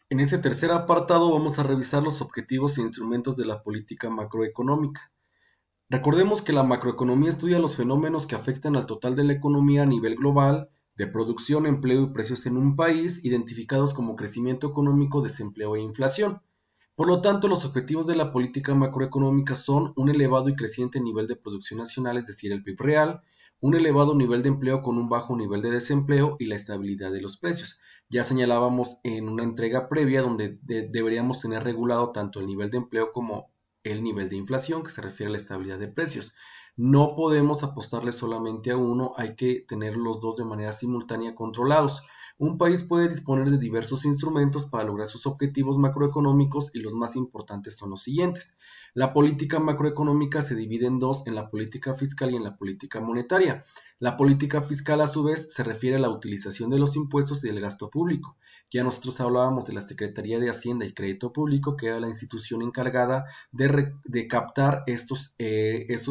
En este tercer apartado vamos a revisar los objetivos e instrumentos de la política macroeconómica. Recordemos que la macroeconomía estudia los fenómenos que afectan al total de la economía a nivel global, de producción, empleo y precios en un país, identificados como crecimiento económico, desempleo e inflación. Por lo tanto, los objetivos de la política macroeconómica son un elevado y creciente nivel de producción nacional, es decir, el PIB real, un elevado nivel de empleo con un bajo nivel de desempleo y la estabilidad de los precios. Ya señalábamos en una entrega previa donde deberíamos tener regulado tanto el nivel de empleo como el nivel de inflación, que se refiere a la estabilidad de precios. No podemos apostarle solamente a uno, hay que tener los dos de manera simultánea controlados. Un país puede disponer de diversos instrumentos para lograr sus objetivos macroeconómicos y los más importantes son los siguientes. La política macroeconómica se divide en dos, en la política fiscal y en la política monetaria. La política fiscal a su vez se refiere a la utilización de los impuestos y del gasto público. Ya nosotros hablábamos de la Secretaría de Hacienda y Crédito Público, que era la institución encargada de captar estos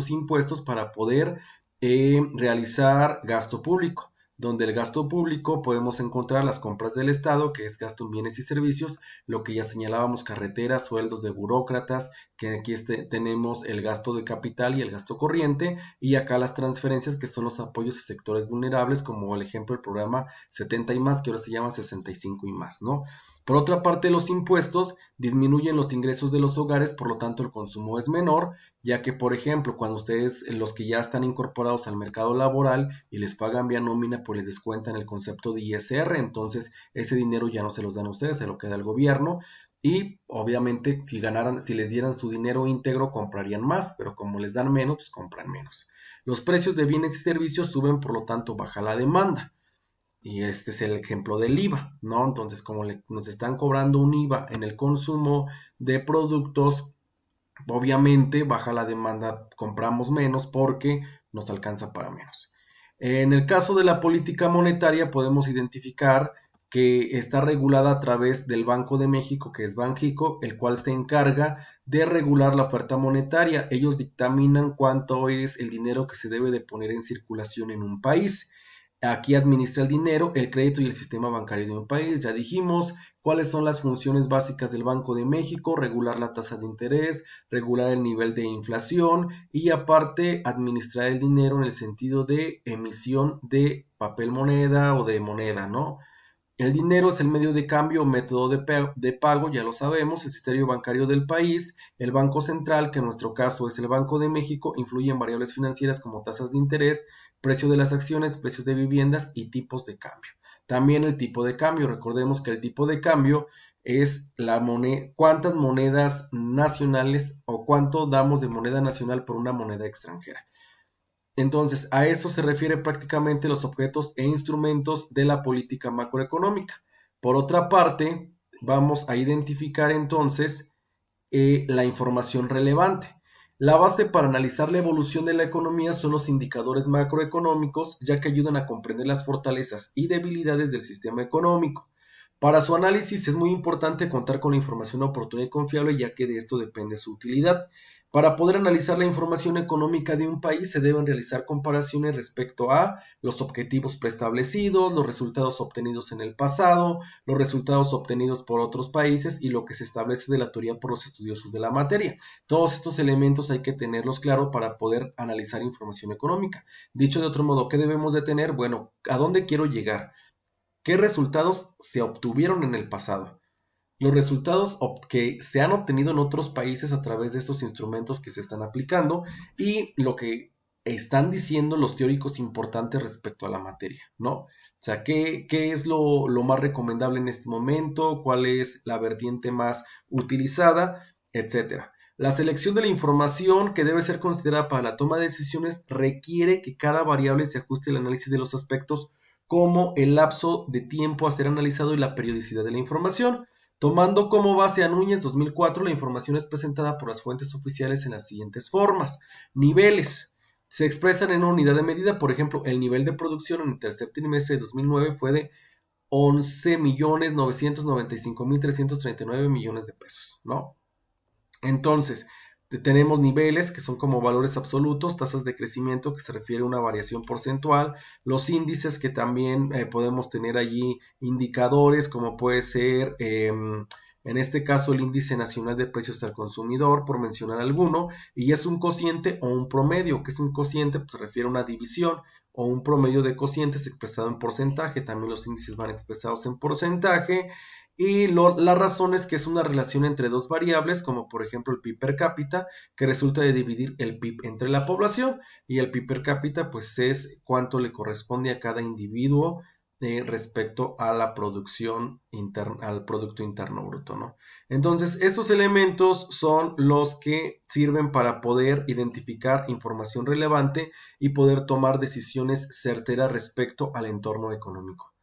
impuestos para poder realizar gasto público, donde el gasto público podemos encontrar las compras del Estado, que es gasto en bienes y servicios, lo que ya señalábamos, carreteras, sueldos de burócratas, que aquí tenemos el gasto de capital y el gasto corriente, y acá las transferencias, que son los apoyos a sectores vulnerables, como el ejemplo del programa 70 y más, que ahora se llama 65 y más, ¿no? Por otra parte, los impuestos disminuyen los ingresos de los hogares, por lo tanto el consumo es menor, ya que, por ejemplo, cuando ustedes, los que ya están incorporados al mercado laboral y les pagan vía nómina, pues les descuentan el concepto de ISR, entonces ese dinero ya no se los dan a ustedes, se lo queda el gobierno. Y obviamente si les dieran su dinero íntegro, comprarían más, pero como les dan menos, pues compran menos. Los precios de bienes y servicios suben, por lo tanto baja la demanda. Y este es el ejemplo del IVA, ¿no? Entonces, como nos están cobrando un IVA en el consumo de productos, obviamente baja la demanda, compramos menos porque nos alcanza para menos. En el caso de la política monetaria podemos identificar que está regulada a través del Banco de México, que es Banjico, el cual se encarga de regular la oferta monetaria. Ellos dictaminan cuánto es el dinero que se debe de poner en circulación en un país. Aquí administra el dinero, el crédito y el sistema bancario de un país. Ya dijimos cuáles son las funciones básicas del Banco de México: regular la tasa de interés, regular el nivel de inflación y aparte administrar el dinero en el sentido de emisión de papel moneda o de moneda, ¿no? El dinero es el medio de cambio o método de pago, ya lo sabemos, el sistema bancario del país. El Banco Central, que en nuestro caso es el Banco de México, influye en variables financieras como tasas de interés, precio de las acciones, precios de viviendas y tipos de cambio. También el tipo de cambio, recordemos que el tipo de cambio es cuántas monedas nacionales o cuánto damos de moneda nacional por una moneda extranjera. Entonces, a eso se refiere prácticamente los objetos e instrumentos de la política macroeconómica. Por otra parte, vamos a identificar entonces la información relevante. La base para analizar la evolución de la economía son los indicadores macroeconómicos, ya que ayudan a comprender las fortalezas y debilidades del sistema económico. Para su análisis es muy importante contar con la información oportuna y confiable, ya que de esto depende su utilidad. Para poder analizar la información económica de un país se deben realizar comparaciones respecto a los objetivos preestablecidos, los resultados obtenidos en el pasado, los resultados obtenidos por otros países y lo que se establece de la teoría por los estudiosos de la materia. Todos estos elementos hay que tenerlos claros para poder analizar información económica. Dicho de otro modo, ¿qué debemos de tener? Bueno, ¿a dónde quiero llegar? ¿Qué resultados se obtuvieron en el pasado? Los resultados que se han obtenido en otros países a través de estos instrumentos que se están aplicando y lo que están diciendo los teóricos importantes respecto a la materia, ¿no? O sea, ¿qué es lo más recomendable en este momento? ¿Cuál es la vertiente más utilizada? Etcétera. La selección de la información que debe ser considerada para la toma de decisiones requiere que cada variable se ajuste al análisis de los aspectos como el lapso de tiempo a ser analizado y la periodicidad de la información. Tomando como base a Núñez 2004, la información es presentada por las fuentes oficiales en las siguientes formas. Niveles. Se expresan en una unidad de medida, por ejemplo, el nivel de producción en el tercer trimestre de 2009 fue de 11.995.339 millones de pesos, ¿no? Entonces, Tenemos niveles que son como valores absolutos, tasas de crecimiento que se refiere a una variación porcentual, los índices que también podemos tener allí indicadores como puede ser en este caso el índice nacional de precios al consumidor, por mencionar alguno, y es un cociente o un promedio. ¿Qué es un cociente? Pues se refiere a una división o un promedio de cocientes expresado en porcentaje. También los índices van expresados en porcentaje. Y la razón es que es una relación entre dos variables, como por ejemplo el PIB per cápita, que resulta de dividir el PIB entre la población, y el PIB per cápita pues es cuánto le corresponde a cada individuo respecto a la producción interna, al Producto Interno Bruto, ¿no? Entonces, estos elementos son los que sirven para poder identificar información relevante y poder tomar decisiones certeras respecto al entorno económico.